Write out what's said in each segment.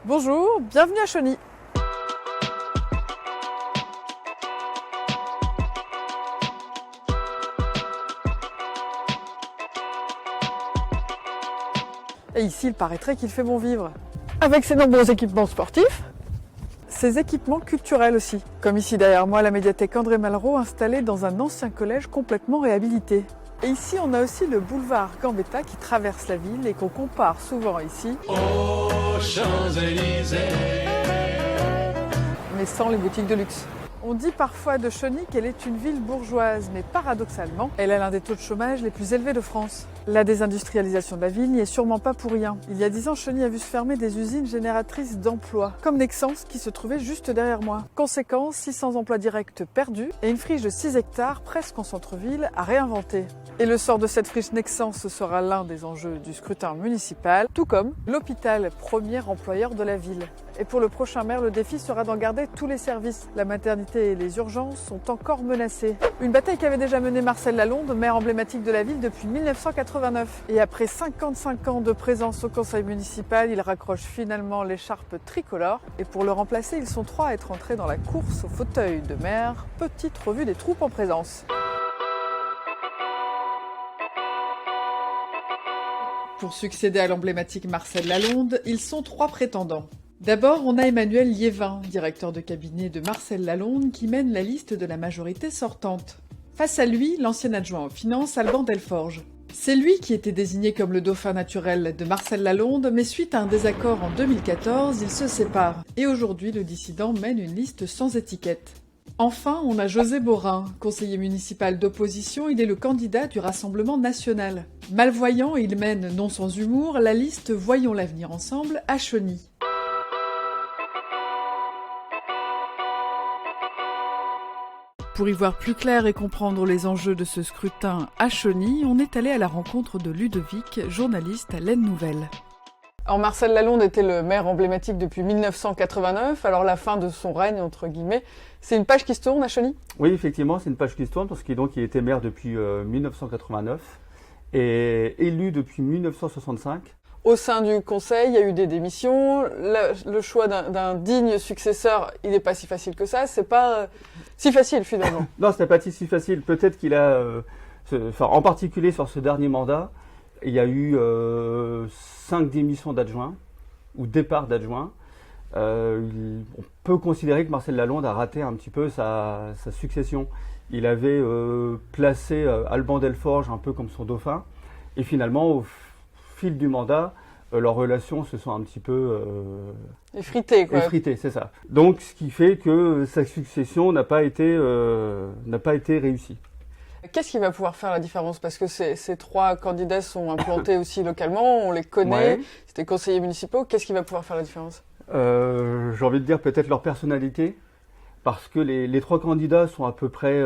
Bonjour, bienvenue à Chauny. Et ici, il paraîtrait qu'il fait bon vivre. Avec ses nombreux équipements sportifs, ses équipements culturels aussi. Comme ici derrière moi, la médiathèque André Malraux installée dans un ancien collège complètement réhabilité. Et ici, on a aussi le boulevard Gambetta qui traverse la ville et qu'on compare souvent ici aux Champs-Élysées, mais sans les boutiques de luxe. On dit parfois de Chauny qu'elle est une ville bourgeoise, mais paradoxalement, elle a l'un des taux de chômage les plus élevés de France. La désindustrialisation de la ville n'y est sûrement pas pour rien. Il y a 10 ans, Chauny a vu se fermer des usines génératrices d'emplois, comme Nexans qui se trouvait juste derrière moi. Conséquence, 600 emplois directs perdus et une friche de 6 hectares presque en centre-ville à réinventer. Et le sort de cette friche Nexans sera l'un des enjeux du scrutin municipal, tout comme l'hôpital, premier employeur de la ville. Et pour le prochain maire, le défi sera d'en garder tous les services. La maternité et les urgences sont encore menacées. Une bataille qu'avait déjà menée Marcel Lalonde, maire emblématique de la ville depuis 1989. Et après 55 ans de présence au conseil municipal, il raccroche finalement l'écharpe tricolore. Et pour le remplacer, ils sont 3 à être entrés dans la course au fauteuil de maire. Petite revue des troupes en présence. Pour succéder à l'emblématique Marcel Lalonde, ils sont 3 prétendants. D'abord, on a Emmanuel Liévin, directeur de cabinet de Marcel Lalonde, qui mène la liste de la majorité sortante. Face à lui, l'ancien adjoint aux finances, Alban Delforge. C'est lui qui était désigné comme le dauphin naturel de Marcel Lalonde, mais suite à un désaccord en 2014, ils se séparent. Et aujourd'hui, le dissident mène une liste sans étiquette. Enfin, on a José Borin, conseiller municipal d'opposition, il est le candidat du Rassemblement national. Malvoyant, il mène, non sans humour, la liste Voyons l'avenir ensemble à Chauny. Pour y voir plus clair et comprendre les enjeux de ce scrutin à Chauny, on est allé à la rencontre de Ludovic, journaliste à l'Aisne Nouvelle. Alors Marcel Lalonde était le maire emblématique depuis 1989, alors la fin de son règne, entre guillemets. C'est une page qui se tourne à Chauny ? Oui, effectivement, c'est une page qui se tourne parce qu'il était maire depuis 1989 et élu depuis 1965. Au sein du conseil, il y a eu des démissions. Le choix d'un digne successeur, il n'est pas si facile que ça. C'est pas si facile finalement. Non, ce n'est pas si facile. Peut-être qu'il a, en particulier sur ce dernier mandat, il y a eu 5 démissions d'adjoints ou départs d'adjoints. On peut considérer que Marcel Lalonde a raté un petit peu sa succession. Il avait placé Alban Delforge un peu comme son dauphin. Et finalement, au fil du mandat, leurs relations se sont un petit peu effritées, quoi. Effritées, c'est ça. Donc, ce qui fait que sa succession n'a pas été réussie. Qu'est-ce qui va pouvoir faire la différence ? Parce que ces 3 candidats sont implantés aussi localement, on les connaît, ouais. C'était conseillers municipaux. Qu'est-ce qui va pouvoir faire la différence ? J'ai envie de dire peut-être leur personnalité, parce que les 3 candidats sont à peu près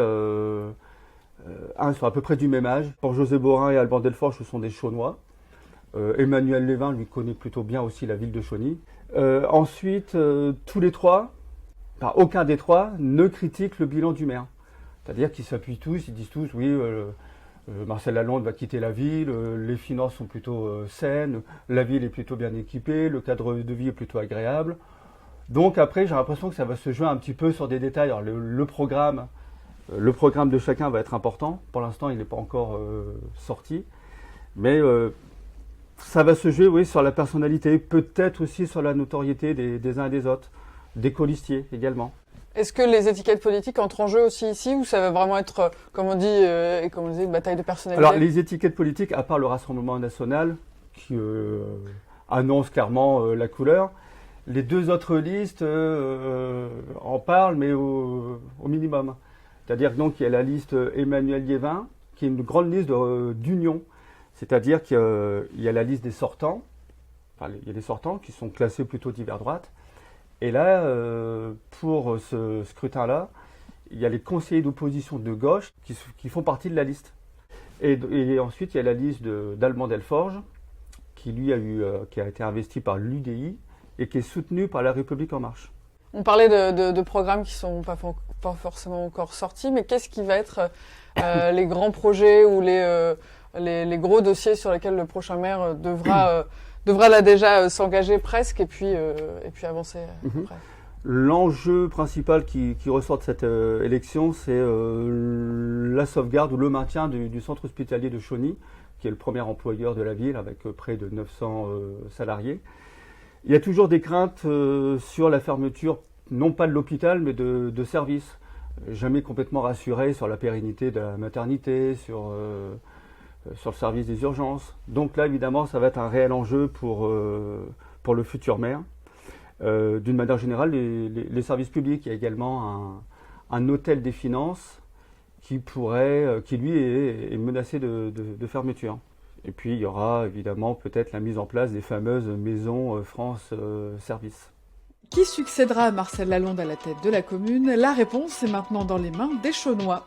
du même âge. Pour José Borin et Alban Delforge, ce sont des Chaunois. Emmanuel Liévin lui connaît plutôt bien aussi la ville de Chauny. Ensuite, tous les 3, aucun des 3 ne critique le bilan du maire. C'est-à-dire qu'ils s'appuient tous, ils disent tous, oui, Marcel Lalonde va quitter la ville, les finances sont plutôt saines, la ville est plutôt bien équipée, le cadre de vie est plutôt agréable. Donc après, j'ai l'impression que ça va se jouer un petit peu sur des détails. Alors, le programme de chacun va être important. Pour l'instant, il n'est pas encore sorti. Mais ça va se jouer, oui, sur la personnalité, peut-être aussi sur la notoriété des uns et des autres, des colistiers également. Est-ce que les étiquettes politiques entrent en jeu aussi ici, ou ça va vraiment être, comme on dit, et comme on disait, une bataille de personnalité ? Alors, les étiquettes politiques, à part le Rassemblement national, qui annonce clairement la couleur, les 2 autres listes en parlent, mais au minimum. C'est-à-dire que donc il y a la liste Emmanuel Liévin, qui est une grande liste d'union. C'est-à-dire qu'il y a la liste des sortants, il y a des sortants qui sont classés plutôt divers droite. Et là, pour ce scrutin-là, il y a les conseillers d'opposition de gauche qui font partie de la liste. Et ensuite, il y a la liste d'Alban Delforge, qui a été investi par l'UDI et qui est soutenu par La République En Marche. On parlait de programmes qui ne sont pas forcément encore sortis, mais qu'est-ce qui va être les grands projets ou les gros dossiers sur lesquels le prochain maire devra devrait là déjà s'engager presque et puis avancer après. L'enjeu principal qui ressort de cette élection, c'est la sauvegarde ou le maintien du centre hospitalier de Chauny, qui est le premier employeur de la ville avec près de 900 salariés. Il y a toujours des craintes sur la fermeture, non pas de l'hôpital, mais de services. Jamais complètement rassuré sur la pérennité de la maternité, sur le service des urgences. Donc là, évidemment, ça va être un réel enjeu pour le futur maire. D'une manière générale, les services publics, il y a également un hôtel des finances qui lui est menacé de fermeture. Et puis il y aura évidemment peut-être la mise en place des fameuses maisons France Service. Qui succédera à Marcel Lalonde à la tête de la commune? La réponse est maintenant dans les mains des Chaunois.